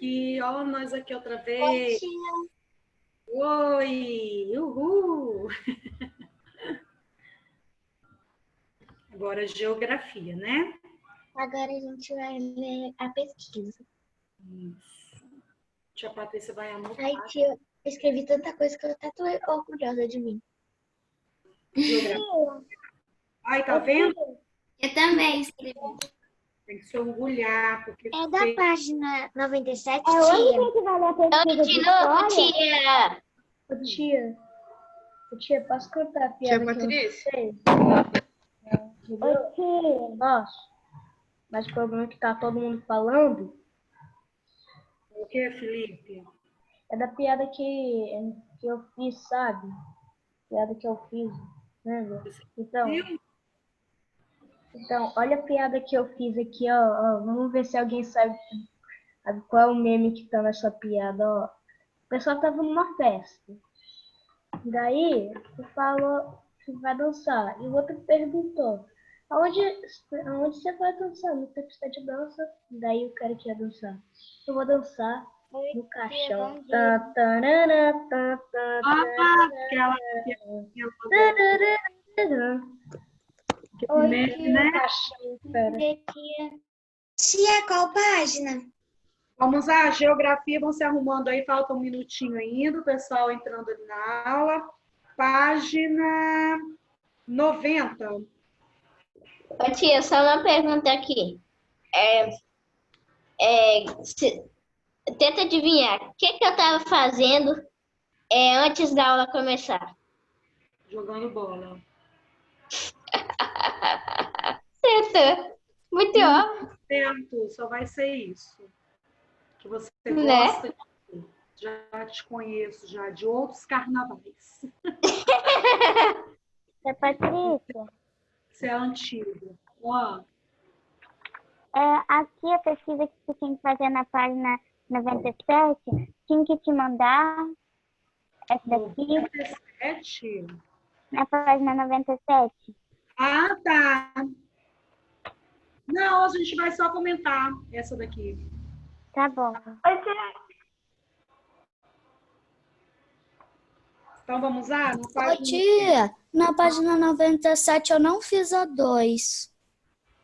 aqui, ó, nós aqui outra Oi, vez. tia. Oi, uhul. Agora geografia, né? Agora a gente vai ler a pesquisa. Isso. Tia Patrícia vai anotar. Ai, tia, eu escrevi tanta coisa que eu até tô orgulhosa de mim. Geografia. Ai, tá vendo? Eu também escrevi. Tem que se orgulhar, porque É da fez. página 97, É tia. hoje que vai ler a pesquisa de história? Tia. Tia, posso contar a piada Tia que eu Patrícia? fiz? Ô, tia, Posso? Mas o problema é que tá todo mundo falando O que, Felipe? é da piada que eu fiz, sabe? Piada que eu fiz, lembra? Então, olha a piada que eu fiz aqui, ó. Vamos ver se alguém sabe qual é o meme que tá nessa piada, ó. O pessoal tava numa festa. Daí, você falou que vai dançar. E o outro perguntou, aonde você vai dançar? No pista de dança? Daí o cara que ia dançar. Eu vou dançar no caixão. Aquela Oi, meme, né? Tia, qual página? Vamos à geografia, vão se arrumando aí, falta um minutinho ainda, o pessoal entrando ali na aula. Página 90. Ô, tia, só uma pergunta aqui. Tenta adivinhar. O que eu estava fazendo antes da aula começar? Jogando bola. Certo. Muito óbvio. Certo, só vai ser isso. Que você Né? gosta de. Já te conheço, já de outros carnavais. tia Patrícia, Você é antigo. Ó, aqui a pesquisa que você tinha que fazer na página 97, tinha que te mandar essa daqui, 97. na página 97. Ah, tá. Não, a gente vai só comentar essa daqui. Tá bom. Então vamos lá? Na Ô, página... tia, na página 97 eu não fiz a 2.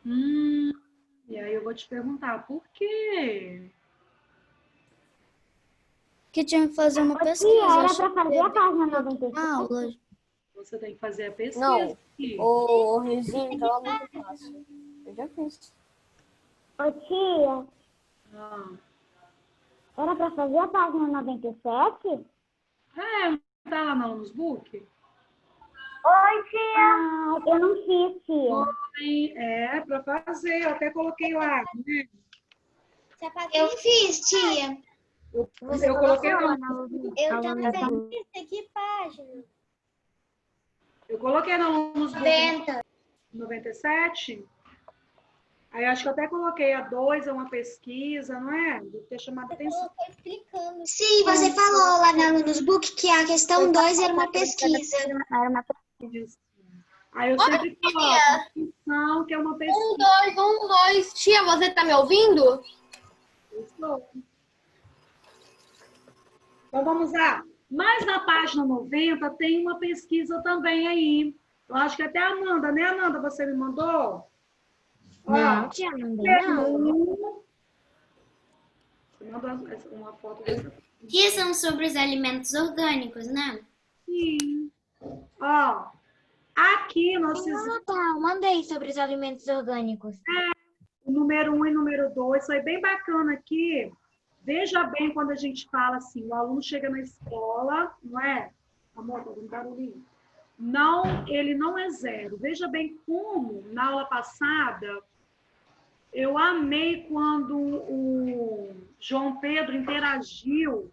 E aí eu vou te perguntar, por quê? Que tinha que fazer uma pesquisa. Tia, era achei pra fazer a página 97? na aula. Você tem que fazer a pesquisa. Não. Aqui. O Rizinho então é muito fácil. Eu já fiz. Ô, tia, Ah. era pra fazer a página 97? Tá lá no notebook? Oi, tia. Ah, eu não fiz, tia. Oi, é pra fazer, eu até coloquei lá, né? Eu fiz, tia. Eu coloquei lá. Eu também fiz. Que página? Eu coloquei no notebook 90. 97. Aí acho que eu até coloquei a 2, é uma pesquisa, não é? Deve ter chamado atenção. Explicando. Sim, você falou lá no notebook que a questão 2 era uma pesquisa. Era uma pesquisa. Aí eu sempre coloco a função, que é uma pesquisa. 1, 2. Tia, você tá me ouvindo? Estou. Então vamos lá. Mas na página 90 tem uma pesquisa também aí. Eu acho que até a Amanda, né, Amanda? Você me mandou? Não, tia, não dei não. Você mandou uma foto dessa. Que são sobre os alimentos orgânicos, né? Sim. Ó, aqui nós fizemos Ah, tá. Mandei sobre os alimentos orgânicos. o número 1 e número 2. Foi bem bacana aqui. Veja bem quando a gente fala assim, o aluno chega na escola, não é? Amor, tô dando barulhinho. Não, ele não é zero. Veja bem como, na aula passada, eu amei quando o João Pedro interagiu,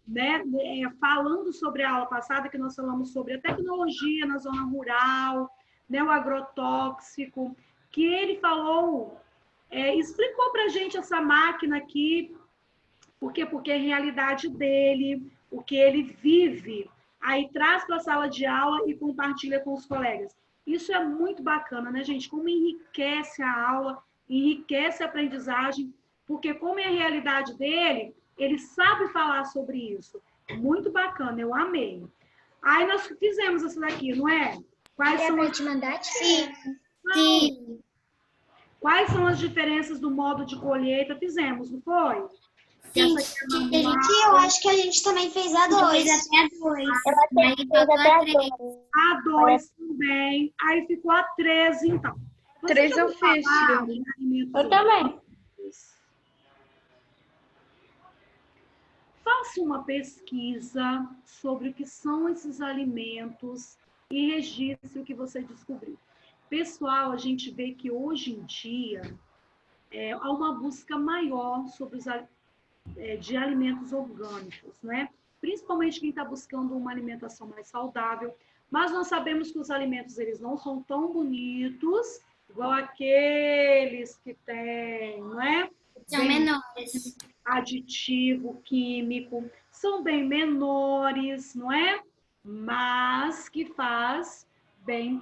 né, falando sobre a aula passada, que nós falamos sobre a tecnologia na zona rural, né, o agrotóxico, que ele falou, explicou para a gente essa máquina aqui, porque é a realidade dele, o que ele vive, aí traz para a sala de aula e compartilha com os colegas. Isso é muito bacana, né, gente? Como enriquece a aula, enriquece a aprendizagem porque como é a realidade dele, ele sabe falar sobre isso. Muito bacana, eu amei. Aí nós fizemos essa daqui, não é? Quais são Pra te mandar? Sim. Sim. Quais são as diferenças do modo de colheita? Fizemos, não foi? Sim. Essa aqui é manual. Eu acho que a gente também fez a 2. Até 2. Eu fiz até a 2. A 2 também. Aí ficou a 3, então. Vocês 3 já eu ouviram fiz, falar tia. em alimentos Eu também. orgânicos? Faça uma pesquisa sobre o que são esses alimentos e registre o que você descobriu. Pessoal, a gente vê que hoje em dia há uma busca maior sobre de alimentos orgânicos, né? Principalmente quem está buscando uma alimentação mais saudável. Mas nós sabemos que os alimentos eles não são tão bonitos igual aqueles que têm, não é? São menores. Aditivo, químico, são bem menores, não é? Mas que faz bem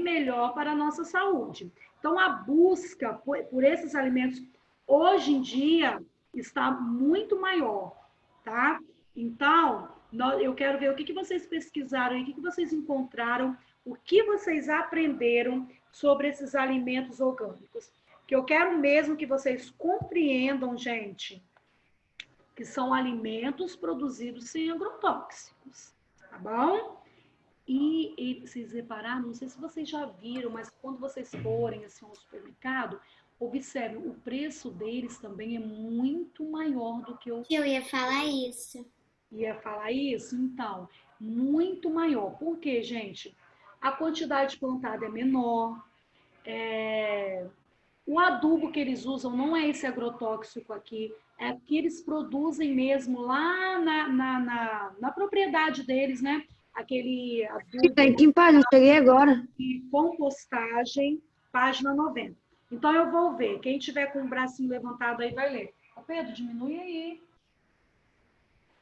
melhor para a nossa saúde. Então, a busca por esses alimentos, hoje em dia, está muito maior, tá? Então, eu quero ver o que vocês pesquisaram, o que vocês encontraram, o que vocês aprenderam sobre esses alimentos orgânicos. Que eu quero mesmo que vocês compreendam, gente, que são alimentos produzidos sem agrotóxicos, tá bom? E vocês repararam, não sei se vocês já viram, mas quando vocês forem assim, ao supermercado, observem, o preço deles também é muito maior do que o... Eu ia falar isso. Ia falar isso? Então, muito maior. Por quê, gente? A quantidade plantada é menor, o adubo que eles usam não é esse agrotóxico aqui, é que eles produzem mesmo lá na propriedade deles, né? Aquele adubo Aqui em paz, eu cheguei agora. de compostagem, página 90. Então, eu vou ver. Quem tiver com o bracinho levantado aí vai ler. Ô, Pedro, diminui aí.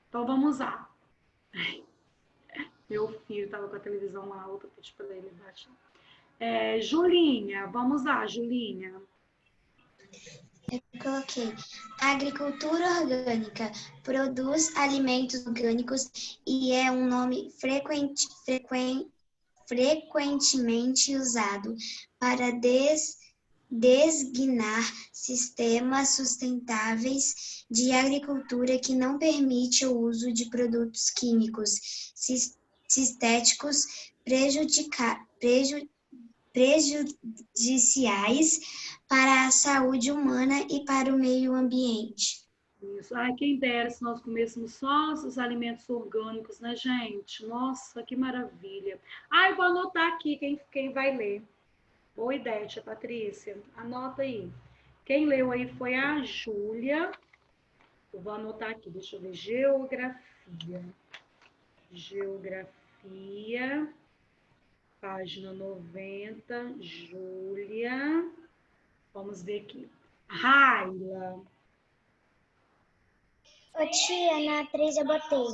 Então, vamos lá. Meu filho estava com a televisão lá, outra pedi para ele baixar. Julinha, vamos lá, Julinha. Eu coloquei. A agricultura orgânica produz alimentos orgânicos e é um nome frequentemente usado para designar sistemas sustentáveis de agricultura que não permite o uso de produtos químicos sintéticos prejudiciais para a saúde humana e para o meio ambiente. Isso. Ai, quem dera se nós comêssemos só os alimentos orgânicos, né, gente? Nossa, que maravilha. Eu vou anotar aqui quem vai ler. Boa ideia, tia Patrícia. Anota aí. Quem leu aí foi a Júlia. Eu vou anotar aqui, deixa eu ver. Geografia. Página 90, Júlia. Vamos ver aqui. Raila. Ô tia, na 3 eu botei.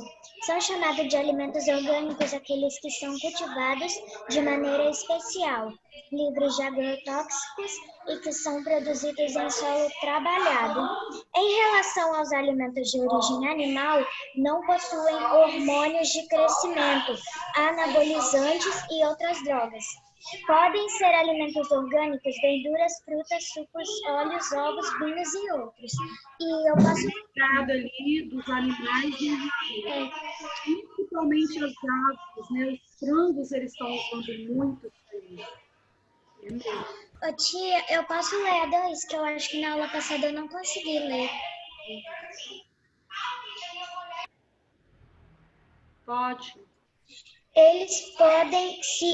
São chamados de alimentos orgânicos aqueles que são cultivados de maneira especial, livres de agrotóxicos e que são produzidos em solo trabalhado. Em relação aos alimentos de origem animal, não possuem hormônios de crescimento, anabolizantes e outras drogas. Podem ser alimentos orgânicos, verduras, frutas, sucos, óleos, ovos, vinhos e outros. E eu posso... ali dos animais principalmente as aves, né? Os frangos, eles estão usando muito isso aí. É mesmo. Ô tia, eu posso ler a 2, que eu acho que na aula passada eu não consegui ler. Pode. Eles podem se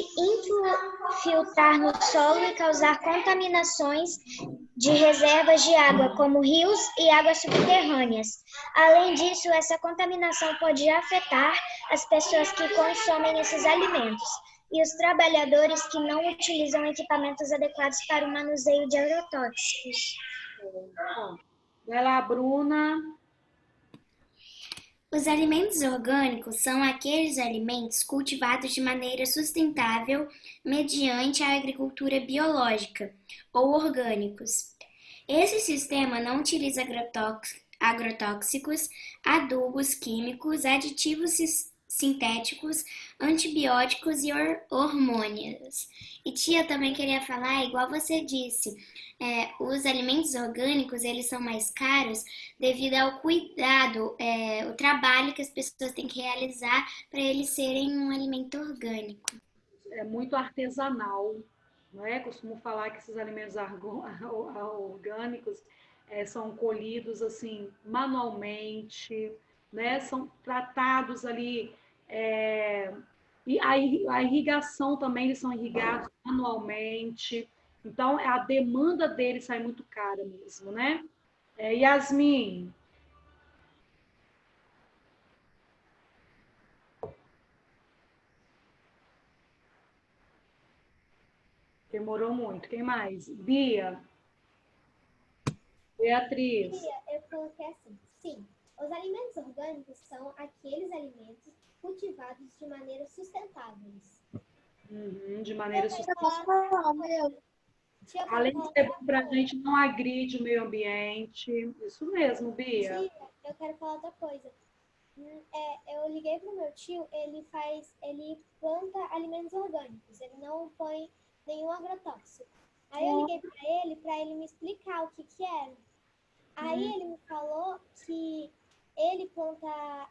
infiltrar no solo e causar contaminações de reservas de água, como rios e águas subterrâneas. Além disso, essa contaminação pode afetar as pessoas que consomem esses alimentos e os trabalhadores que não utilizam equipamentos adequados para o manuseio de agrotóxicos. Vai lá, Bruna. Os alimentos orgânicos são aqueles alimentos cultivados de maneira sustentável mediante a agricultura biológica ou orgânicos. Esse sistema não utiliza agrotóxicos, adubos químicos, aditivos sintéticos, antibióticos e hormônios. E tia, também queria falar, igual você disse, os alimentos orgânicos, eles são mais caros devido ao cuidado, o trabalho que as pessoas têm que realizar para eles serem um alimento orgânico. É muito artesanal, não é? Costumo falar que esses alimentos orgânicos são colhidos assim manualmente, né? São tratados ali, e a irrigação também, eles são irrigados manualmente. Então, a demanda deles sai muito cara mesmo, né? Yasmin. Demorou muito. Quem mais? Bia. Beatriz. Eu coloquei assim, sim, os alimentos orgânicos são aqueles alimentos cultivados de maneira sustentáveis. De maneira sustentável. Além de ser bom para a gente, não agride o meio ambiente. Isso mesmo, Bia. Tia, eu quero falar outra coisa. Eu liguei para o meu tio, ele planta alimentos orgânicos, ele não põe nenhum agrotóxico. Aí eu liguei para ele me explicar o que era. Aí ele me falou que ele planta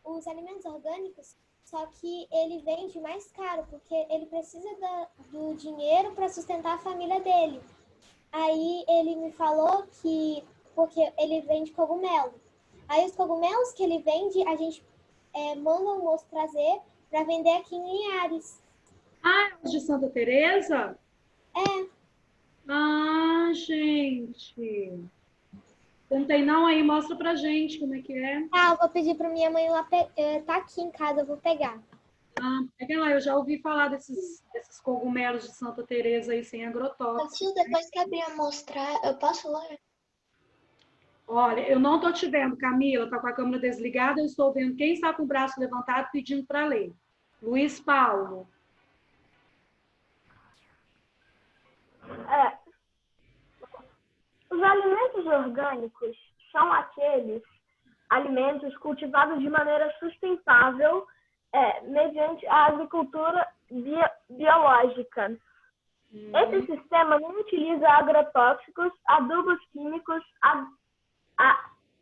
os alimentos orgânicos, só que ele vende mais caro, porque ele precisa do dinheiro para sustentar a família dele. Aí ele me falou que, porque ele vende cogumelo. Aí os cogumelos que ele vende, a gente manda o moço trazer para vender aqui em Linhares. Ah, os de Santa Teresa? É. Ah, gente. Não tem não aí? Mostra pra gente como é que é. Ah, eu vou pedir pra minha mãe lá, tá aqui em casa, eu vou pegar. Ah, pega lá, eu já ouvi falar desses cogumelos de Santa Teresa aí sem agrotóxico. Depois que a Bia mostrar, eu posso lá? Olha, eu não tô te vendo, Camila, tá com a câmera desligada, eu estou vendo quem está com o braço levantado pedindo para ler. Luiz Paulo. Os alimentos orgânicos são aqueles alimentos cultivados de maneira sustentável mediante a agricultura biológica. Esse sistema não utiliza agrotóxicos, adubos químicos,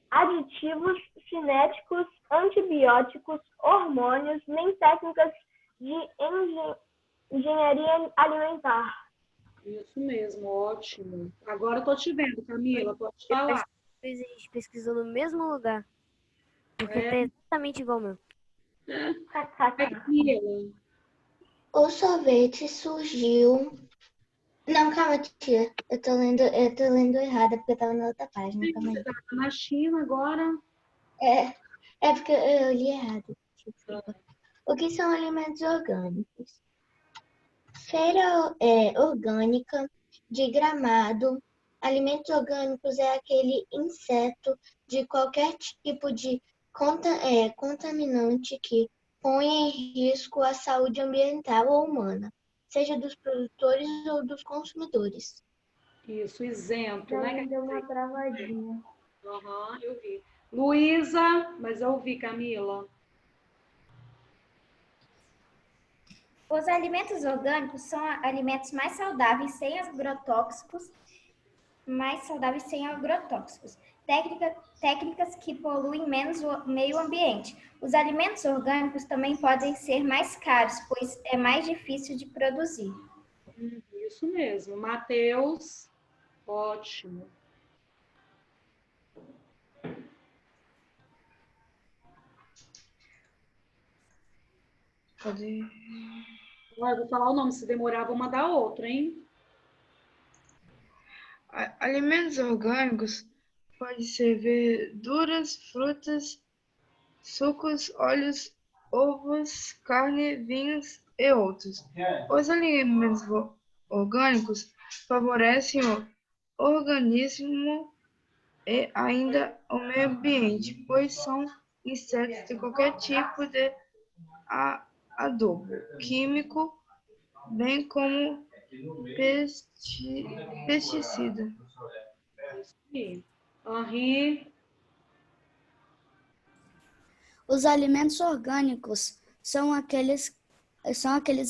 aditivos cinéticos, antibióticos, hormônios, nem técnicas de engenharia alimentar. Isso mesmo, ótimo. Agora eu tô te vendo, Camila, pode falar. A gente pesquisou no mesmo lugar. Porque tá exatamente igual ao meu. Camila. O sorvete surgiu... Não, calma, tia. Eu tô lendo errado, porque eu tava na outra página. Calma aí. Você tá na China agora? É porque eu li errado. O que são alimentos orgânicos? Feira orgânica de Gramado. Alimentos orgânicos é aquele inseto de qualquer tipo de contaminante que põe em risco a saúde ambiental ou humana, seja dos produtores ou dos consumidores. Isso, isento, né? Deu uma travadinha. Aham, eu vi. Luísa, mas eu ouvi, Camila. Os alimentos orgânicos são alimentos mais saudáveis sem agrotóxicos, técnicas que poluem menos o meio ambiente. Os alimentos orgânicos também podem ser mais caros, pois é mais difícil de produzir. Isso mesmo. Matheus, ótimo. Cadê? Eu vou falar o nome, se demorar, vou mandar outro, hein? Alimentos orgânicos podem ser verduras, frutas, sucos, óleos, ovos, carne, vinhos e outros. Os alimentos orgânicos favorecem o organismo e ainda o meio ambiente, pois são insetos de qualquer tipo de adubo químico, bem como pesticida. Sim. Henri, Os alimentos orgânicos são aqueles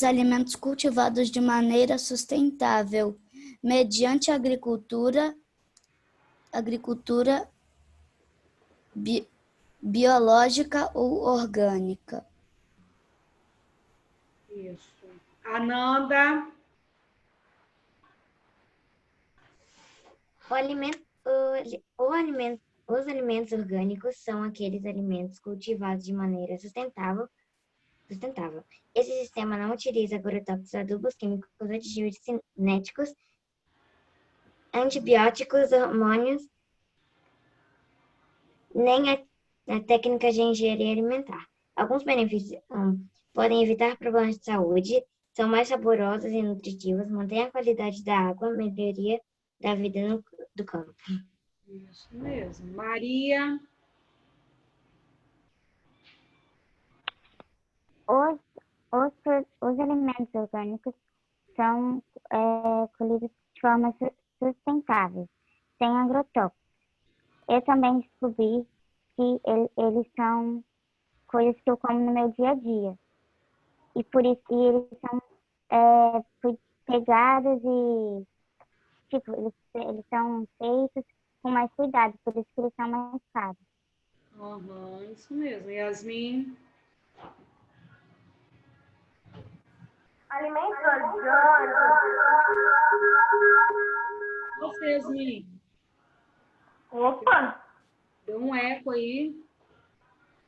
alimentos cultivados de maneira sustentável, mediante agricultura biológica ou orgânica. isso. Ananda, Os alimentos orgânicos são aqueles alimentos cultivados de maneira sustentável. Esse sistema não utiliza agrotóxicos, adubos químicos, aditivos cinéticos, antibióticos, hormônios, nem a técnica de engenharia alimentar. Alguns benefícios podem evitar problemas de saúde, são mais saborosos e nutritivos, mantêm a qualidade da água, melhoria da vida do campo. isso mesmo. Maria, Os alimentos orgânicos são colhidos de forma sustentável, sem agrotóxicos. Eu também descobri que eles são coisas que eu como no meu dia a dia. E por isso eles são pegados e tipo, eles são feitos com mais cuidado, por isso que eles são mais caros. isso mesmo. Yasmin, Alimentos orgânicos. você, Yasmin, Opa! deu um eco aí.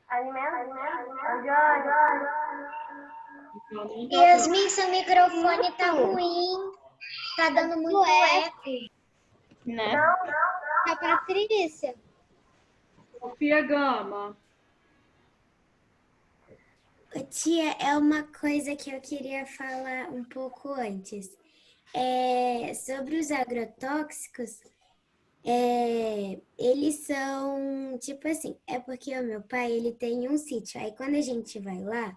Alimentos orgânicos. Então, não tá Yasmin, seu microfone tá ruim. Tá dando muito eco. Né? A Patrícia. Sofia Gama, Tia, é uma coisa que eu queria falar um pouco antes. Sobre os agrotóxicos, eles são, tipo assim, é porque o meu pai, ele tem um sítio, aí quando a gente vai lá,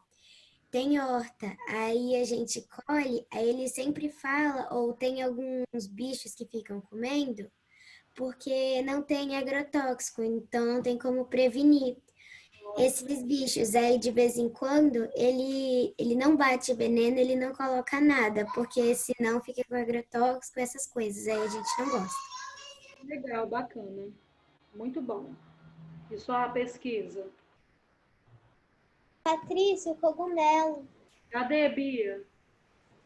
tem horta, aí a gente colhe, aí ele sempre fala, ou tem alguns bichos que ficam comendo, porque não tem agrotóxico, então não tem como prevenir esses bichos. Aí de vez em quando ele não bate veneno, ele não coloca nada, porque senão fica com agrotóxico, essas coisas, aí a gente não gosta. legal, bacana. Muito bom. E só a pesquisa? Patrícia, o cogumelo. Cadê, Bia?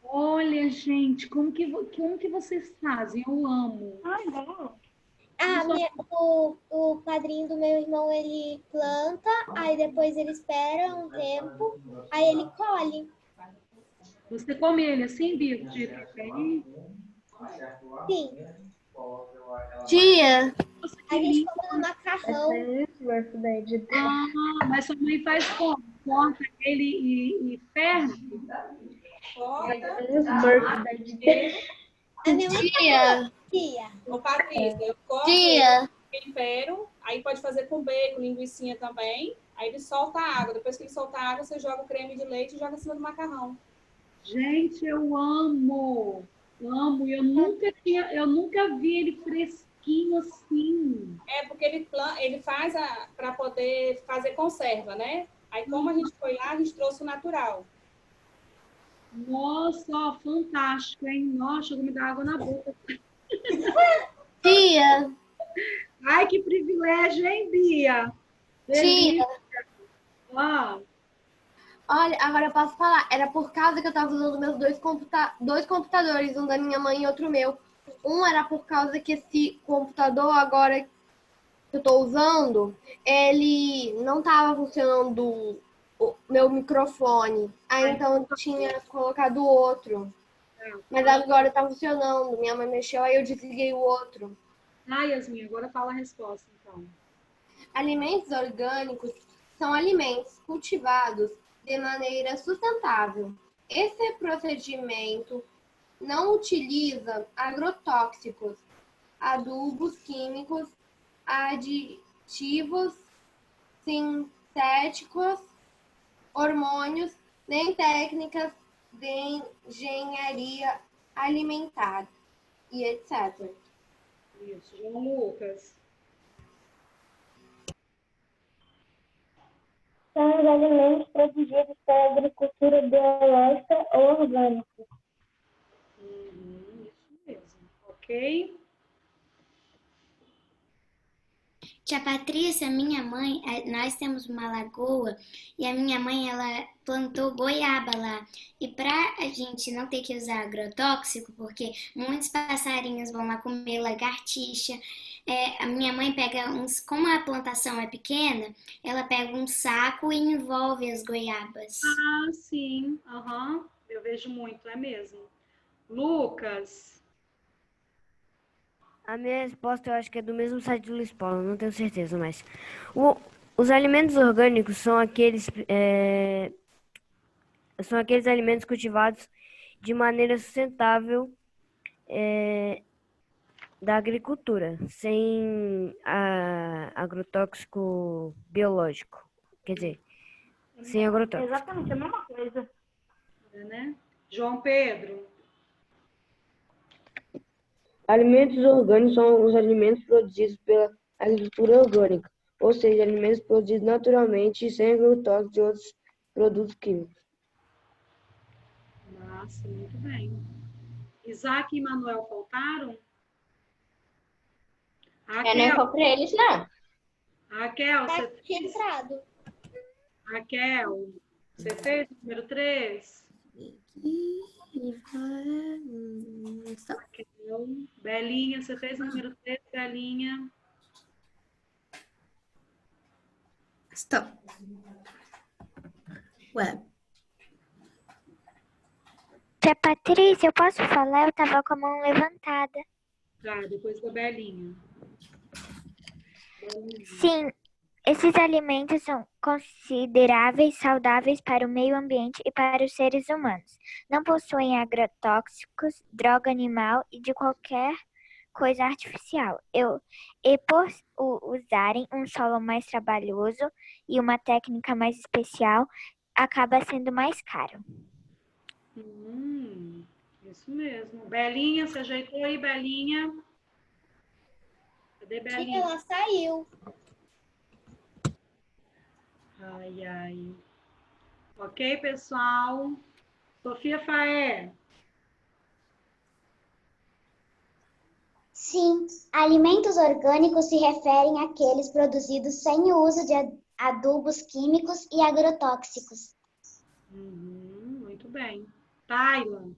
Olha, gente, como que vocês fazem? Eu amo. O padrinho do meu irmão, ele planta, aí depois ele espera um tempo, aí ele colhe. Você come ele assim, Bia? De preferir? Sim. Tia, A gente come no macarrão. Mas sua mãe faz como? Corta ele e ferve? A minha mãe tia, tia. Ô, Patrícia, eu corto tia. tempero, aí pode fazer com bacon, linguicinha também. Aí ele solta a água. Depois que ele solta a água, você joga o creme de leite e joga em cima do macarrão. Gente, eu amo. Amo. Eu nunca vi ele fresquinho assim. É porque ele faz para poder fazer conserva, né? Aí como a gente foi lá, a gente trouxe o natural. Nossa, ó, fantástico, hein? Nossa, chegou a me dar água na boca. Tia, Ai, que privilégio, hein, Bia? tia. Ah, Olha, agora eu posso falar. Era por causa que eu tava usando meus dois computadores, um da minha mãe e outro meu. Um era por causa que esse computador agora que eu tô usando, ele não tava funcionando o meu microfone. Aí então eu tinha colocado o outro. Mas agora tá funcionando. Minha mãe mexeu, aí eu desliguei o outro. Yasmin, agora fala a resposta, então. Alimentos orgânicos são alimentos cultivados de maneira sustentável. Esse procedimento não utiliza agrotóxicos, adubos químicos, aditivos sintéticos, hormônios, nem técnicas de engenharia alimentar e etc. Isso, João Lucas. São os alimentos produzidos pela agricultura biológica ou orgânica. Isso mesmo. Ok? Tia Patrícia, minha mãe, nós temos uma lagoa e a minha mãe, ela plantou goiaba lá. E para a gente não ter que usar agrotóxico, porque muitos passarinhos vão lá comer lagartixa, a minha mãe pega uns, como a plantação é pequena, ela pega um saco e envolve as goiabas. Ah, sim. Aham. Eu vejo muito, é mesmo. Lucas. A minha resposta eu acho que é do mesmo site do Luiz Paulo, não tenho certeza, mas os alimentos orgânicos são aqueles alimentos cultivados de maneira sustentável da agricultura, sem agrotóxico biológico, quer dizer, sem agrotóxico. Exatamente, a mesma coisa. Né? João Pedro. Alimentos orgânicos são os alimentos produzidos pela agricultura orgânica, ou seja, alimentos produzidos naturalmente, sem agrotóxicos e outros produtos químicos. Nossa, muito bem. Isaac e Manuel faltaram? Eu nem vou para eles, não. Raquel, Tá registrado. Raquel, você fez o número 3? Raquel, Belinha, você fez o número 3, Belinha? Stop. Web. Tia Patrícia, eu posso falar? Eu tava com a mão levantada. Tá, depois da Belinha. Sim, esses alimentos são consideráveis saudáveis para o meio ambiente e para os seres humanos. Não possuem agrotóxicos, droga animal e de qualquer coisa artificial. E por usarem um solo mais trabalhoso e uma técnica mais especial, acaba sendo mais caro. Isso mesmo. Belinha, você ajeitou aí, Belinha? Cadê Belinha? Ela saiu. Ai, ai. Ok, pessoal? Sofia Faé. Sim, alimentos orgânicos se referem àqueles produzidos sem o uso de adubos químicos e agrotóxicos. Muito bem. Tayla.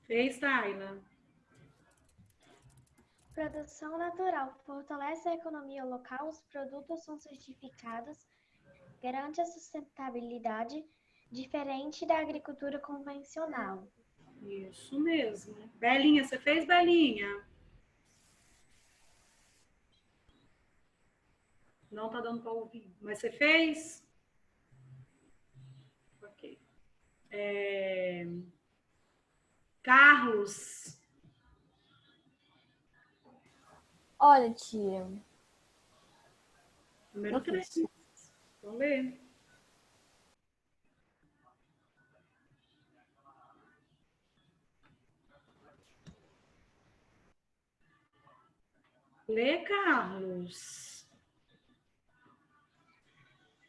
Fez, Tayla. Produção natural fortalece a economia local, os produtos são certificados, garante a sustentabilidade, diferente da agricultura convencional. Isso mesmo. Belinha, você fez, Belinha? Não tá dando para ouvir. Mas você fez? Ok. Carlos. Olha, tia. Número 3. Vamos ler. Lê, Carlos.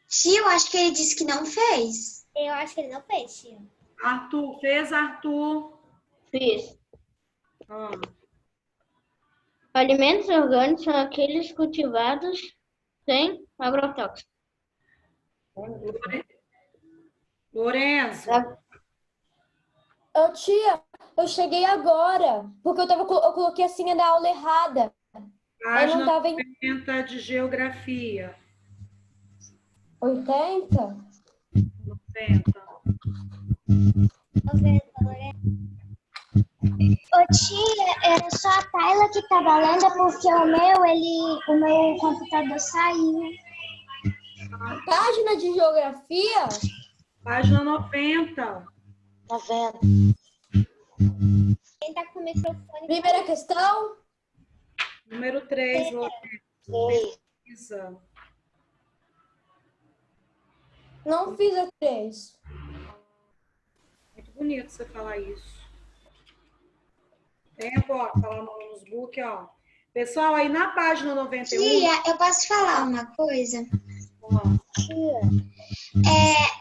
Tia, eu acho que ele disse que não fez. Eu acho que ele não fez, tia. Arthur, fez, Arthur? Fiz. Alimentos orgânicos são aqueles cultivados sem agrotóxicos. Lorenzo. Ô, tia, eu cheguei agora, porque eu coloquei a senha da aula errada. Página 90 de geografia. 80? 90. Ô tia, era só a Tayla que tava lendo, porque o meu computador saiu. Página de geografia? Página 90. 90. Quem tá com o microfone? Primeira questão? Número 3, Lorenzo. Pesquisa. Não fiz a 3. Muito bonito você falar isso. Tempo, ó, falar nos book, ó. Pessoal, aí na página 91... Tia, eu posso falar uma coisa?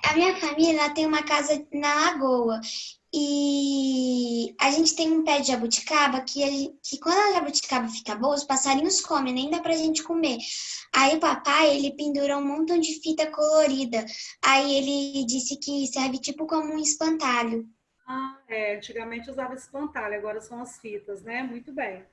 A minha família ela tem uma casa na Lagoa e a gente tem um pé de jabuticaba que quando a jabuticaba fica boa, os passarinhos comem, nem dá pra gente comer. Aí o papai, ele pendura um montão de fita colorida. Aí ele disse que serve tipo como um espantalho. Antigamente usava espantalho, agora são as fitas, né? Muito bem.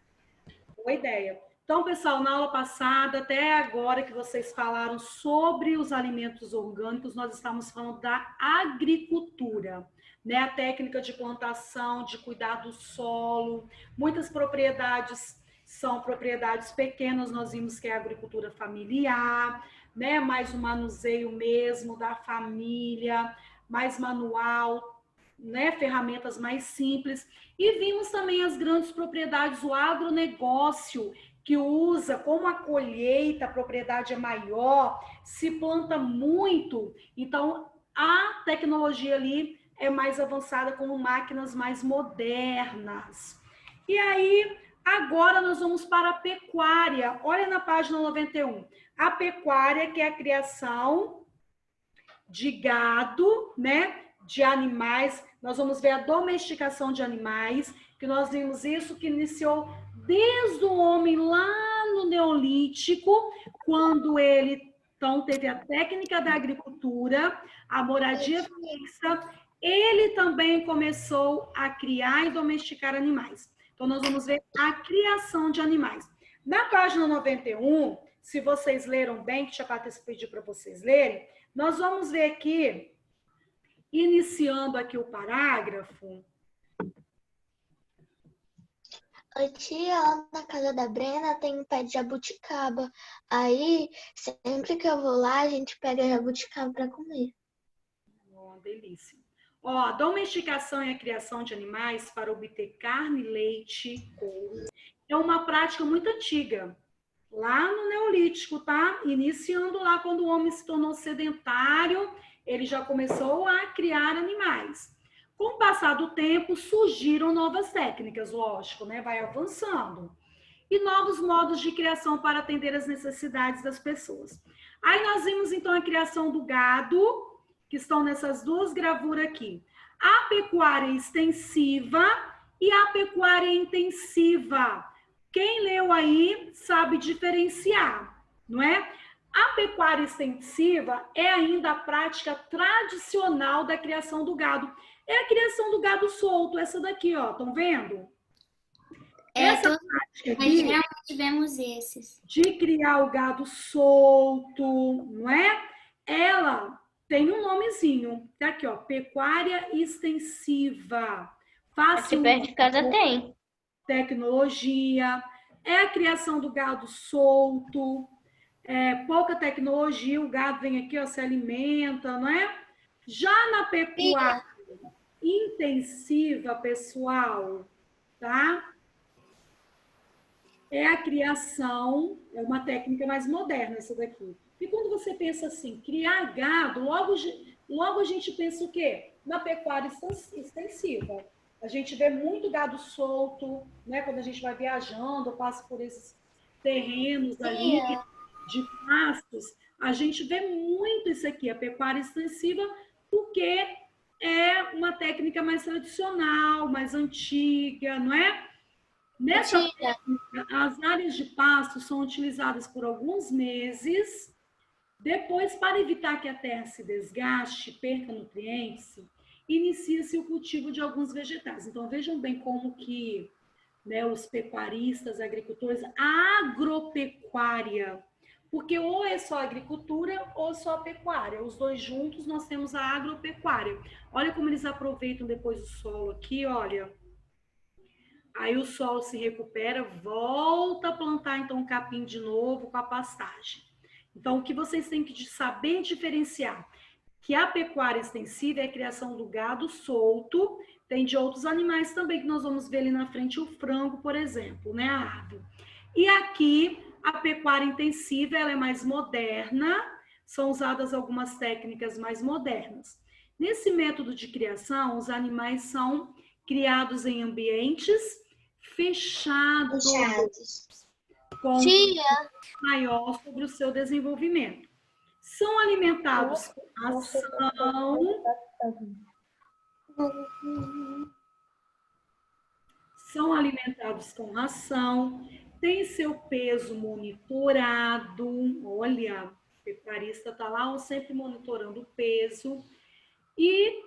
Boa ideia. Então, pessoal, na aula passada, até agora que vocês falaram sobre os alimentos orgânicos, nós estamos falando da agricultura, né? A técnica de plantação, de cuidar do solo. Muitas propriedades são propriedades pequenas, nós vimos que é a agricultura familiar, né? Mais o manuseio mesmo da família, mais manual, né? Ferramentas mais simples. E vimos também as grandes propriedades, o agronegócio, que usa, como a colheita, a propriedade é maior, se planta muito, então a tecnologia ali é mais avançada, com máquinas mais modernas. E aí, agora nós vamos para a pecuária. Olha na página 91. A pecuária, que é a criação de gado, né? De animais. Nós vamos ver a domesticação de animais, que nós vimos isso que iniciou desde o homem lá no Neolítico, quando ele então teve a técnica da agricultura, a moradia fixa, ele também começou a criar e domesticar animais. Então, nós vamos ver a criação de animais. Na página 91, se vocês leram bem, que tinha pedido para vocês lerem, nós vamos ver aqui, iniciando aqui o parágrafo. Oi, tia, lá na casa da Brena tem um pé de jabuticaba. Aí, sempre que eu vou lá, a gente pega jabuticaba para comer. Uma delícia. Ó, a domesticação e a criação de animais para obter carne, leite, couro, é uma prática muito antiga, lá no Neolítico, tá? Iniciando lá quando o homem se tornou sedentário, ele já começou a criar animais. Com o passar do tempo, surgiram novas técnicas, lógico, né? Vai avançando. E novos modos de criação para atender as necessidades das pessoas. Aí nós vimos, então, a criação do gado, que estão nessas duas gravuras aqui. A pecuária extensiva e a pecuária intensiva. Quem leu aí sabe diferenciar, não é? A pecuária extensiva é ainda a prática tradicional da criação do gado. É a criação do gado solto, essa daqui, ó, estão vendo? Essa prática aqui, nós realmente vemos esses. de criar o gado solto, não é? Ela tem um nomezinho, tá aqui, ó, pecuária extensiva. Aqui perto de casa tem. Tecnologia, é a criação do gado solto, pouca tecnologia, o gado vem aqui, ó, se alimenta, não é? Já na pecuária intensiva, pessoal, tá? É a criação, é uma técnica mais moderna essa daqui. E quando você pensa assim, criar gado, logo a gente pensa o quê? Na pecuária extensiva. A gente vê muito gado solto, né? Quando a gente vai viajando, passa por esses terrenos ali de pastos, a gente vê muito isso aqui, a pecuária extensiva, porque é uma técnica mais tradicional, mais antiga, não é? Nessa técnica, as áreas de pasto são utilizadas por alguns meses. Depois, para evitar que a terra se desgaste, perca nutrientes, inicia-se o cultivo de alguns vegetais. Então, vejam bem como que, né, os pecuaristas, agricultores, a agropecuária, porque ou é só agricultura ou só pecuária. Os dois juntos nós temos a agropecuária. Olha como eles aproveitam depois o solo aqui, olha. Aí o solo se recupera, volta a plantar então o capim de novo com a pastagem. Então, o que vocês têm que saber diferenciar? Que a pecuária extensiva é a criação do gado solto, tem de outros animais também, que nós vamos ver ali na frente, o frango, por exemplo, né, a ave. E aqui, a pecuária intensiva, ela é mais moderna, são usadas algumas técnicas mais modernas. Nesse método de criação, os animais são criados em ambientes fechados, com um maior sobre o seu desenvolvimento. São alimentados com ração. São alimentados com ração, tem seu peso monitorado. Olha, o pecuarista está lá sempre monitorando o peso. E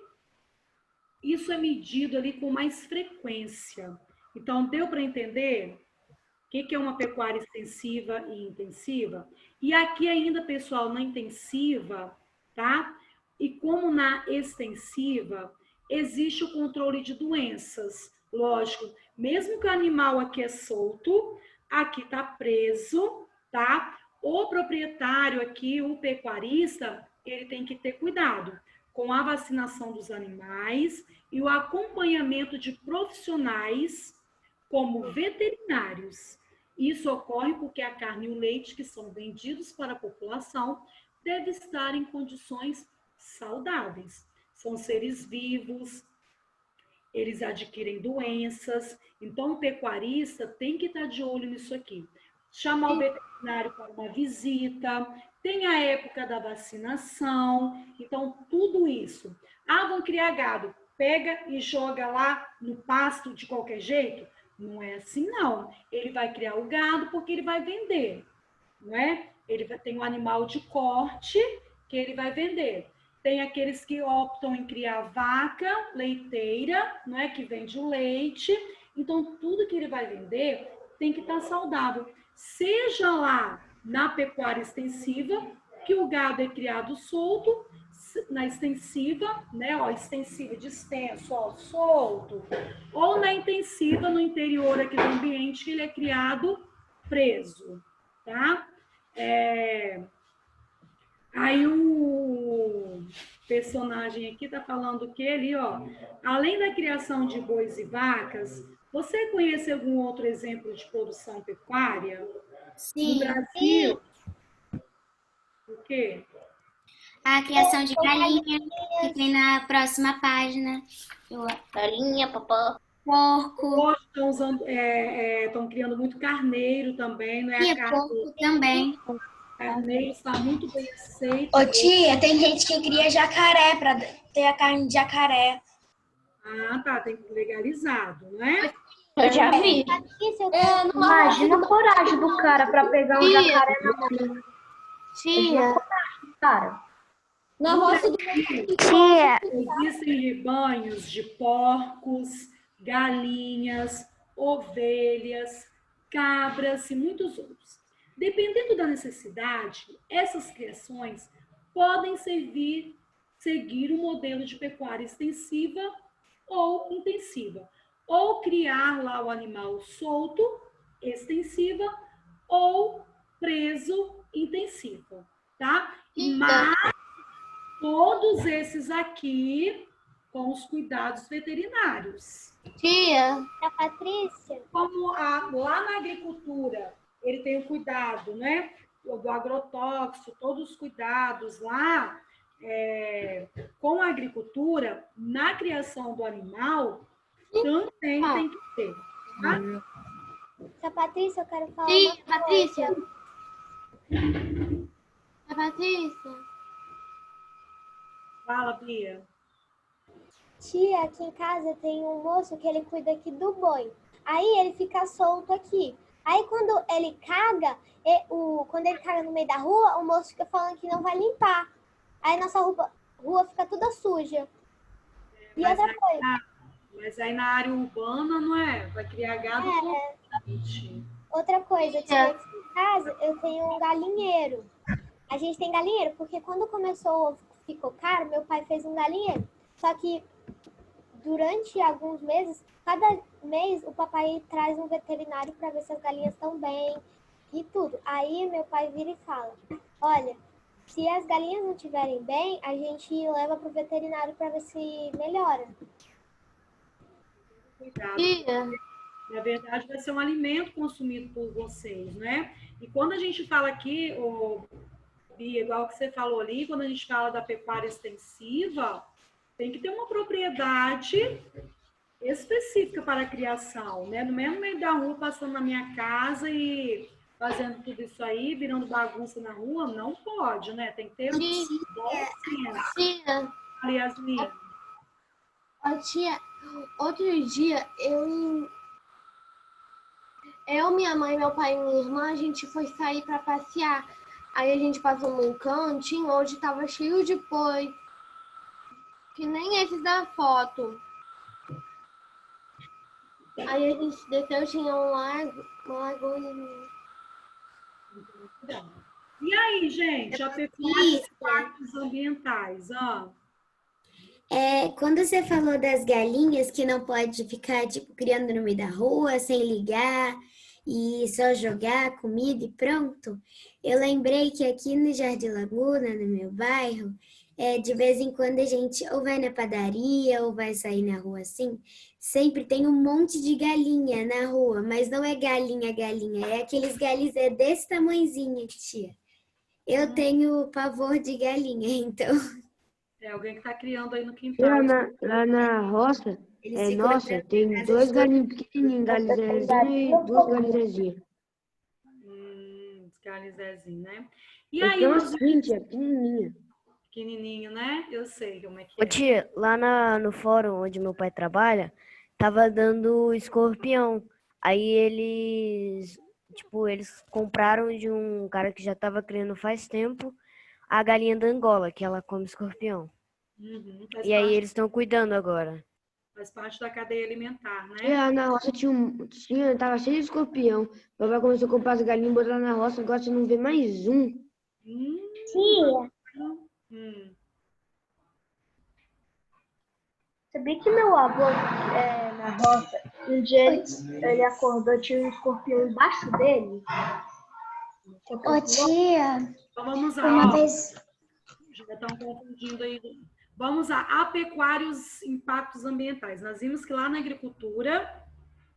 isso é medido ali com mais frequência. Então, deu para entender o que é uma pecuária extensiva e intensiva? E aqui ainda, pessoal, na intensiva, tá? E como na extensiva, existe o controle de doenças. Lógico, mesmo que o animal aqui é solto, aqui está preso, tá? O proprietário aqui, o pecuarista, ele tem que ter cuidado com a vacinação dos animais e o acompanhamento de profissionais como veterinários. Isso ocorre porque a carne e o leite que são vendidos para a população deve estar em condições saudáveis. São seres vivos, eles adquirem doenças, então o pecuarista tem que estar de olho nisso aqui. Chamar o veterinário para uma visita, tem a época da vacinação, então tudo isso. Ah, vão criar gado, pega e joga lá no pasto de qualquer jeito? Não é assim, não. Ele vai criar o gado porque ele vai vender, não é? Ele tem um animal de corte que ele vai vender. Tem aqueles que optam em criar vaca leiteira, não é? Que vende o leite. Então, tudo que ele vai vender tem que estar saudável. Seja lá na pecuária extensiva, que o gado é criado solto, na extensiva, né? Ó, extensiva de extenso, ó, solto. Ou na intensiva, no interior aqui do ambiente, que ele é criado preso, tá? Aí o personagem aqui tá falando que ele, ó, além da criação de bois e vacas, você conhece algum outro exemplo de produção pecuária? Sim. No Brasil? O quê? A criação de galinha, que tem na próxima página. Galinha, papá. Porco. Hoje estão criando muito carneiro também, não é? E porco também. Carneiro está muito bem aceito. Ô tia, tem gente que cria jacaré para ter a carne de jacaré. Ah, tá, tem que legalizado, não é? Eu já vi. Imagina a coragem do cara para pegar um jacaré na mão. Tia. Cara. Na roça do Tia. Existem rebanhos de porcos, galinhas, ovelhas, cabras e muitos outros. Dependendo da necessidade, essas criações podem seguir o modelo de pecuária extensiva ou intensiva. Ou criar lá o animal solto, extensiva, ou preso, intensiva, tá? Mas todos esses aqui com os cuidados veterinários. Tia. A Patrícia. Como lá na agricultura, ele tem o cuidado, né? Do agrotóxico, todos os cuidados lá, com a agricultura, na criação do animal, também tem que ter. Tá? Patrícia, eu quero falar Sim, uma coisa. Patrícia. A Patrícia. Fala, Bia. Tia, aqui em casa tem um moço que ele cuida aqui do boi. Aí ele fica solto aqui. Aí quando ele caga, no meio da rua, o moço fica falando que não vai limpar. Aí nossa rua fica toda suja. E outra coisa. Mas aí na área urbana, não é? Vai criar gado totalmente. Outra coisa, tia, aqui em casa eu tenho um galinheiro. A gente tem galinheiro, porque quando começou o ovo ficou caro, meu pai fez um galinheiro. Só que durante alguns meses, cada mês o papai traz um veterinário para ver se as galinhas estão bem e tudo. Aí meu pai vira e fala: olha, se as galinhas não estiverem bem, a gente leva para o veterinário para ver se melhora. Cuidado. Na verdade, vai ser um alimento consumido por vocês, né? E quando a gente fala aqui, Bia, igual que você falou ali, quando a gente fala da pecuária extensiva, tem que ter uma propriedade específica para a criação, né? No mesmo meio da rua, passando na minha casa e fazendo tudo isso aí, virando bagunça na rua, não pode, né? Tem que ter um bom senso. Tia, Aliás, tia, outro dia, minha mãe, meu pai e minha irmã, a gente foi sair para passear. Aí a gente passou num cantinho onde estava cheio de boi, que nem esses da foto. Aí a gente desceu, tinha uma lagoinha. E aí, gente, a pecuária e os impactos ambientais, ó. Quando você falou das galinhas que não pode ficar tipo criando no meio da rua sem ligar e só jogar comida e pronto, eu lembrei que aqui no Jardim Laguna, no meu bairro, de vez em quando a gente ou vai na padaria ou vai sair na rua assim, sempre tem um monte de galinha na rua, mas não é galinha, é aqueles galinhos desse tamanhozinho, tia. Eu tenho pavor de galinha, então. É alguém que está criando aí no quintal. Lá na roça, nossa, tem 2 galinhos pequenininhos, galizezinho e 2 galizezinhas. Galizezinho, né? E Eu aí, tenho umas 20, é pequenininha. Pequenininho, né? Eu sei como é que Ô, tia, lá no fórum onde meu pai trabalha, tava dando escorpião. Aí eles compraram de um cara que já tava criando faz tempo a galinha da Angola, que ela come escorpião. E aí eles estão cuidando agora. Faz parte da cadeia alimentar, né? E lá na roça tava cheio de escorpião. O papai começou a comprar as galinhas, botar lá na roça, agora você não vê mais um. Tia, sabia que meu avô, na roça, um dia ele acordou, tinha um escorpião embaixo dele? Ô, tia. Então vamos lá. Uma vez... Já estão confundindo aí. Vamos a pecuária e os impactos ambientais. Nós vimos que lá na agricultura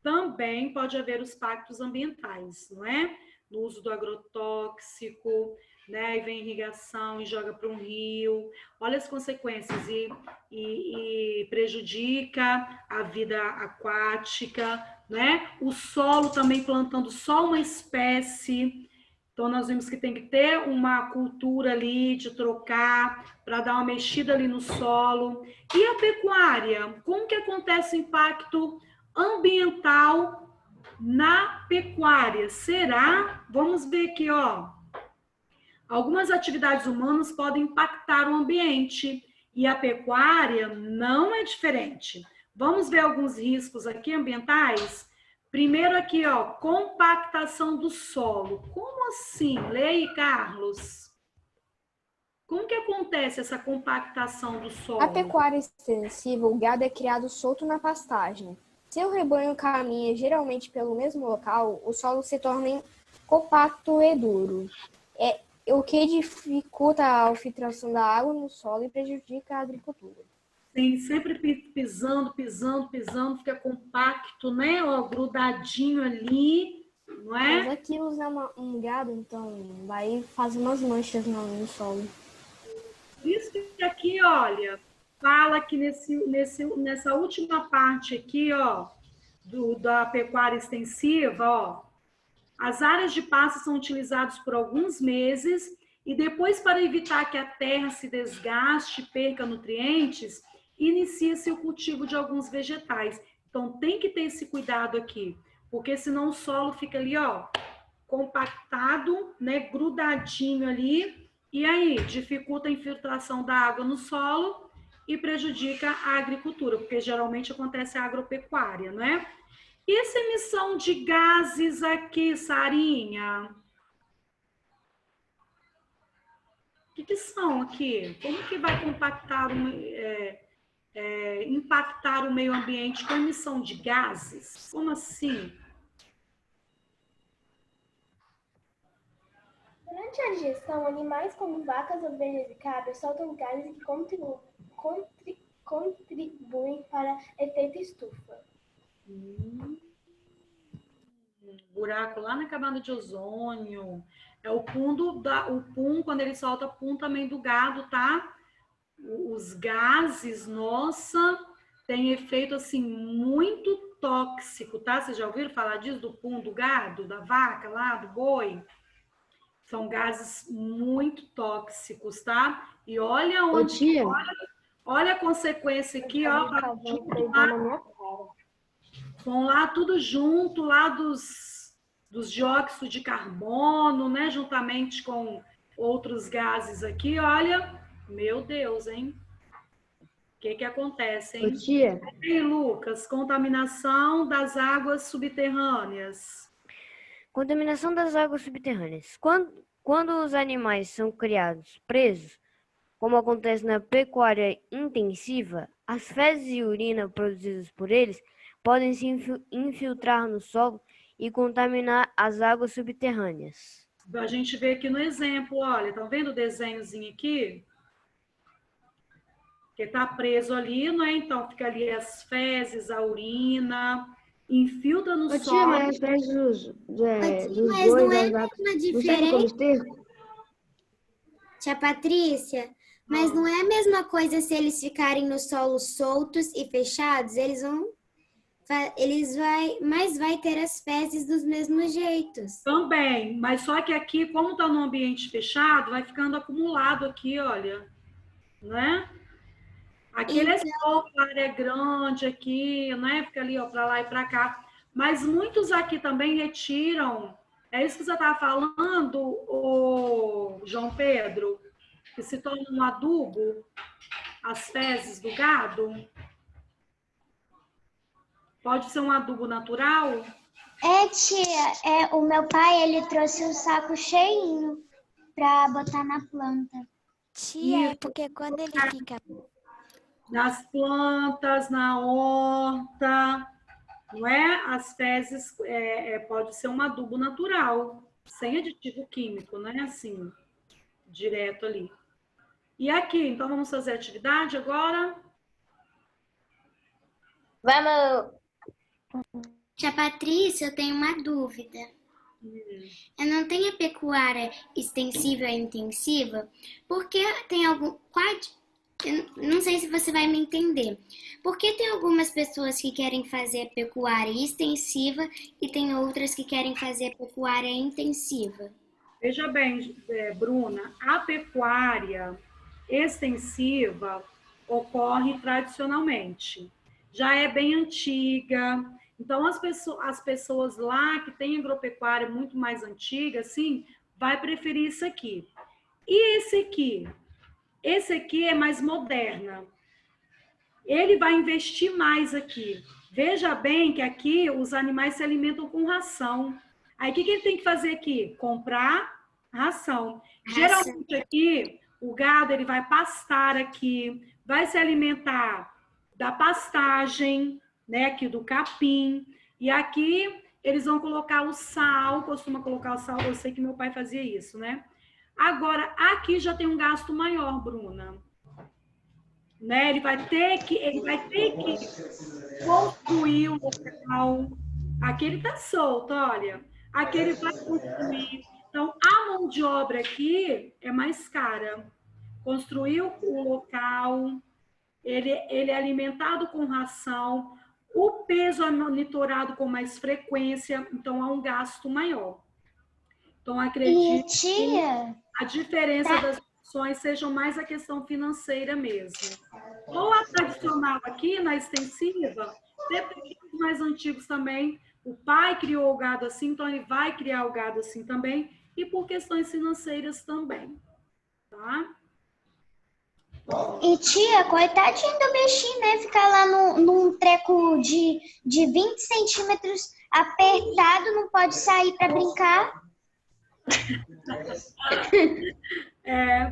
também pode haver os impactos ambientais, não é? No uso do agrotóxico, né? E vem irrigação e joga para um rio. Olha as consequências e prejudica a vida aquática, né? O solo também plantando só uma espécie. Então, nós vimos que tem que ter uma cultura ali de trocar para dar uma mexida ali no solo. E a pecuária? Como que acontece o impacto ambiental na pecuária? Será? Vamos ver aqui, ó. Algumas atividades humanas podem impactar o ambiente e a pecuária não é diferente. Vamos ver alguns riscos aqui ambientais? Primeiro aqui, ó, compactação do solo. Como assim? Lê aí, Carlos. Como que acontece essa compactação do solo? Na pecuária extensiva, o gado é criado solto na pastagem. Se o rebanho caminha geralmente pelo mesmo local, o solo se torna compacto e duro, o que dificulta a filtração da água no solo e prejudica a agricultura. Sim, sempre pisando, fica compacto, né? Ó, grudadinho ali, não é? Mas aqui usa um gado, então vai fazer umas manchas no solo. Isso que aqui, olha, fala que nessa última parte aqui, ó, da pecuária extensiva, ó, as áreas de pasto são utilizadas por alguns meses e depois, para evitar que a terra se desgaste, perca nutrientes, inicia-se o cultivo de alguns vegetais. Então, tem que ter esse cuidado aqui, porque senão o solo fica ali, ó, compactado, né, grudadinho ali, e aí dificulta a infiltração da água no solo e prejudica a agricultura, porque geralmente acontece a agropecuária, né? E essa emissão de gases aqui, Sarinha? O que são aqui? Como que vai impactar o meio ambiente com a emissão de gases? Como assim? Durante a digestão, animais como vacas, ovelhas e cabras soltam gases que contribuem para efeito estufa. buraco lá na camada de ozônio. É o pum, o pum, quando ele solta pum também do gado, tá? Os gases, nossa, tem efeito, assim, muito tóxico, tá? Vocês já ouviram falar disso, do pum do gado, da vaca lá, do boi? São gases muito tóxicos, tá? E olha onde... Olha a consequência aqui, ó. Vão lá tudo junto, lá dos dióxidos de carbono, né? Juntamente com outros gases aqui, olha. Meu Deus, hein? O que acontece, hein? Tia. E aí, Lucas, contaminação das águas subterrâneas. Contaminação das águas subterrâneas. Quando os animais são criados presos, como acontece na pecuária intensiva, as fezes e urina produzidas por eles podem se infiltrar no solo e contaminar as águas subterrâneas. A gente vê aqui no exemplo, olha, tá vendo o desenhozinho aqui? Que tá preso ali, não é? Então fica ali as fezes, a urina, infiltra no solo. Tia, mas as fezes dos Mas bois, não é das vacas, uma não serve como diferença. esterco? Tia Patrícia, mas não é a mesma coisa se eles ficarem no solo soltos e fechados, mas vai ter as fezes dos mesmos jeitos. Também, mas só que aqui, como tá num ambiente fechado, vai ficando acumulado aqui, olha, né? Aquele então... área grande aqui, né? Fica ali, ó, para lá e para cá. Mas muitos aqui também retiram. É isso que você estava falando, o João Pedro, que se torna um adubo, as fezes do gado. Pode ser um adubo natural? Tia, o meu pai, ele trouxe um saco cheinho para botar na planta. Tia, porque quando ele fica... Nas plantas, na horta, não é? As fezes pode ser um adubo natural, sem aditivo químico, né? Assim, direto ali. E aqui, então vamos fazer atividade agora? Vamos! Tia Patrícia, eu tenho uma dúvida. Eu não tenho a pecuária extensiva e intensiva, porque tem algum... Eu não sei se você vai me entender. Porque tem algumas pessoas que querem fazer pecuária extensiva e tem outras que querem fazer pecuária intensiva? Veja bem, Bruna, a pecuária extensiva ocorre tradicionalmente. Já é bem antiga. Então, as pessoas lá que têm agropecuária muito mais antiga, assim, vai preferir isso aqui. E esse aqui? Esse aqui é mais moderna. Ele vai investir mais aqui. Veja bem que aqui os animais se alimentam com ração. Aí o que ele tem que fazer aqui? Comprar ração. Geralmente aqui, o gado ele vai pastar aqui, vai se alimentar da pastagem, né, aqui do capim. E aqui eles vão colocar o sal, costuma colocar o sal, eu sei que meu pai fazia isso, né? Agora, aqui já tem um gasto maior, Bruna. Né? Ele vai ter que construir o local. Aqui ele está solto, olha. Aqui ele vai construir. Então, a mão de obra aqui é mais cara. Construir o local, ele é alimentado com ração, o peso é monitorado com mais frequência, então há um gasto maior. Então, acredito que a diferença das opções seja mais a questão financeira mesmo. Ou a tradicional aqui, na extensiva, depende dos mais antigos também. O pai criou o gado assim, então ele vai criar o gado assim também, e por questões financeiras também. Tá? E tia, coitadinho do bichinho, né? Ficar lá num treco de 20 centímetros apertado, não pode sair para brincar.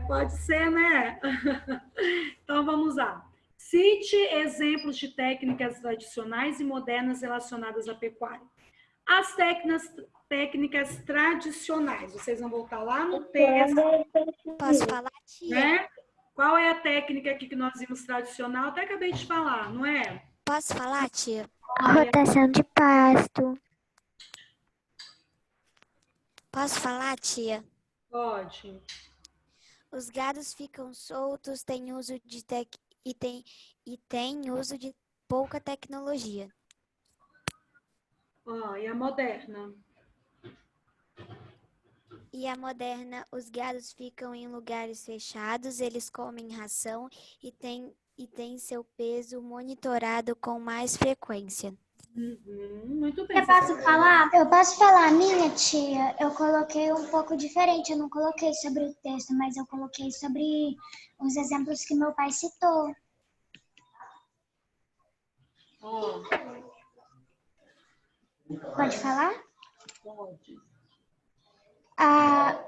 Pode ser, né? Então, vamos lá. Cite exemplos de técnicas tradicionais e modernas relacionadas à pecuária. As técnicas tradicionais. Vocês vão voltar lá no texto. Posso falar, tia? Né? Qual é a técnica aqui que nós vimos tradicional? Até acabei de falar, não é? Posso falar, tia? Rotação de pasto. Posso falar, tia? Pode. Os gados ficam soltos, têm uso de tem uso de pouca tecnologia. E a moderna? E a moderna, os gados ficam em lugares fechados, eles comem ração e têm seu peso monitorado com mais frequência. Muito bem. Eu posso falar? Eu posso falar, minha tia. Eu coloquei um pouco diferente. Eu não coloquei sobre o texto, mas eu coloquei sobre os exemplos que meu pai citou. Pode falar? Pode.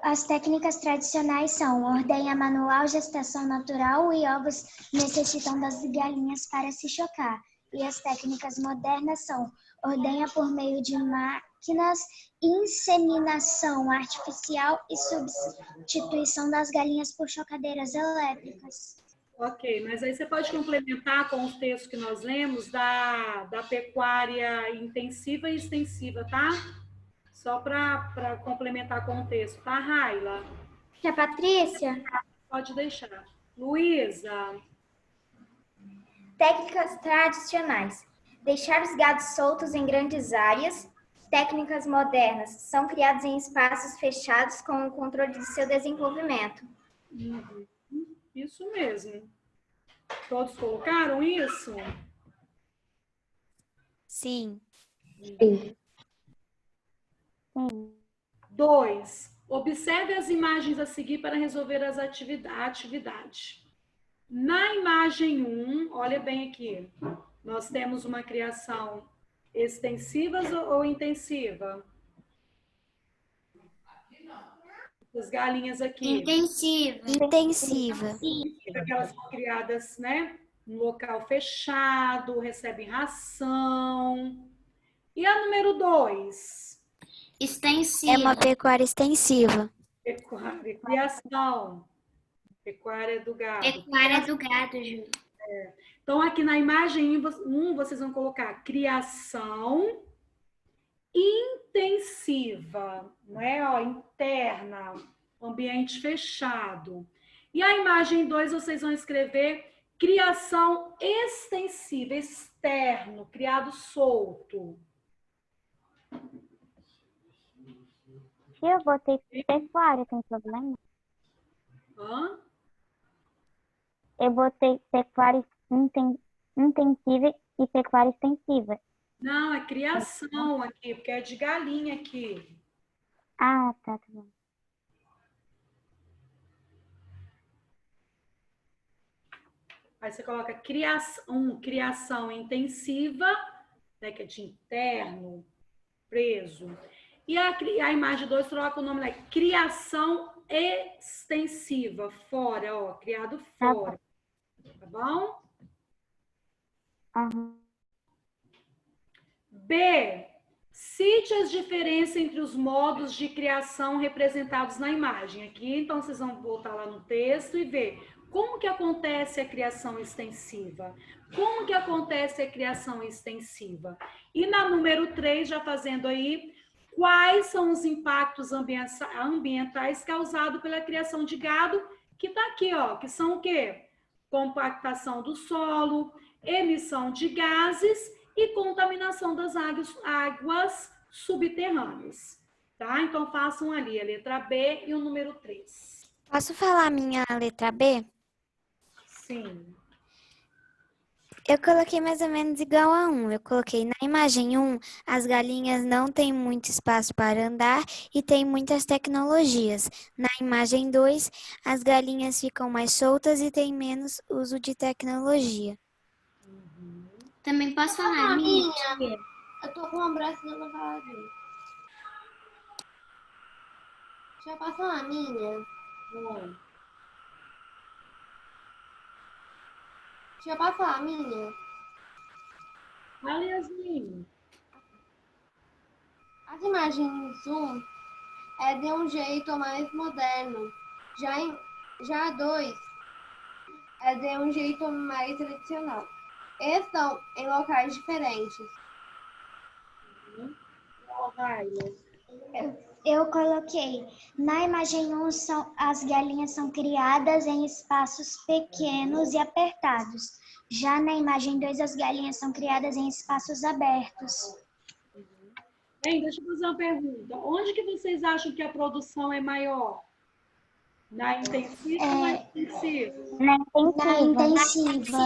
As técnicas tradicionais são ordenha manual, gestação natural e ovos necessitam das galinhas para se chocar. E as técnicas modernas são ordenha por meio de máquinas, inseminação artificial e substituição das galinhas por chocadeiras elétricas. Ok, mas aí você pode complementar com os textos que nós lemos da pecuária intensiva e extensiva, tá? Só para complementar com o texto, tá, Raila? Tia Patrícia? Pode deixar. Luísa? Técnicas tradicionais. Deixar os gados soltos em grandes áreas. Técnicas modernas. São criados em espaços fechados com o controle de seu desenvolvimento. Isso mesmo. Todos colocaram isso? Sim. Sim. 2. Observe as imagens a seguir para resolver a atividade. Na imagem 1, olha bem aqui, nós temos uma criação extensiva ou intensiva? As galinhas aqui. Intensiva. Elas são criadas, né, em local fechado, recebem ração. E a número 2? Extensiva. É uma pecuária extensiva. Pecuária, criação. Pecuária do gado. Pecuária do gado, Júlia. Então, aqui na imagem 1, vocês vão colocar criação intensiva, né? Interna, ambiente fechado. E a imagem 2, vocês vão escrever criação extensiva, externo, criado solto. Eu botei pecuária, tem problema? Eu botei pecuária intensiva e pecuária extensiva. Não, é criação aqui, porque é de galinha aqui. Ah, tá bom. Aí você coloca criação intensiva, né, que é de interno, preso. E a imagem 2 troca o nome, né? Criação extensiva, fora, ó, criado fora. Tá bom? B. Cite as diferenças entre os modos de criação representados na imagem. Aqui, então, vocês vão voltar lá no texto e ver como que acontece a criação extensiva. Como que acontece a criação extensiva? E na número 3, já fazendo aí, quais são os impactos ambientais causados pela criação de gado, que está aqui, ó, que são o quê? Compactação do solo, emissão de gases e contaminação das águas subterrâneas. Tá? Então, façam ali a letra B e o número 3. Posso falar a minha letra B? Sim. Eu coloquei mais ou menos igual a 1. Eu coloquei na imagem 1, as galinhas não têm muito espaço para andar e têm muitas tecnologias. Na imagem 2, as galinhas ficam mais soltas e têm menos uso de tecnologia. Também posso falar, minha? Eu tô com um abraço na lavagem. Já posso falar, minha? Já posso falar, minha? Fala, Yasmin. As imagens 1 é de um jeito mais moderno. Já a 2 é de um jeito mais tradicional. Estão em locais diferentes. Eu coloquei. Na imagem 1, as galinhas são criadas em espaços pequenos e apertados. Já na imagem 2, as galinhas são criadas em espaços abertos. Bem, deixa eu fazer uma pergunta. Onde que vocês acham que a produção é maior? Na intensiva ou na intensiva?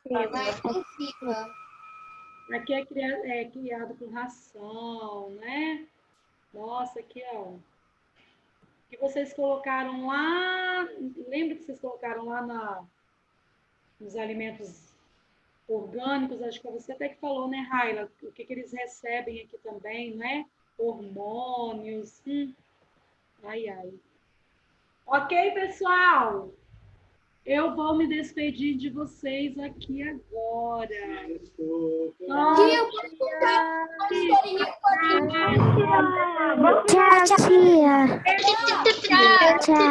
Na intensiva. Aqui é criado com ração, né? Nossa, aqui, ó. Que vocês colocaram lá... Lembra que vocês colocaram lá nos alimentos orgânicos? Acho que você até que falou, né, Raila? O que eles recebem aqui também, né? Hormônios. Ai, ai. Ok, pessoal? Eu vou me despedir de vocês aqui agora. Tchau, tia. Tchau, tia. Tchau,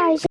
tchau.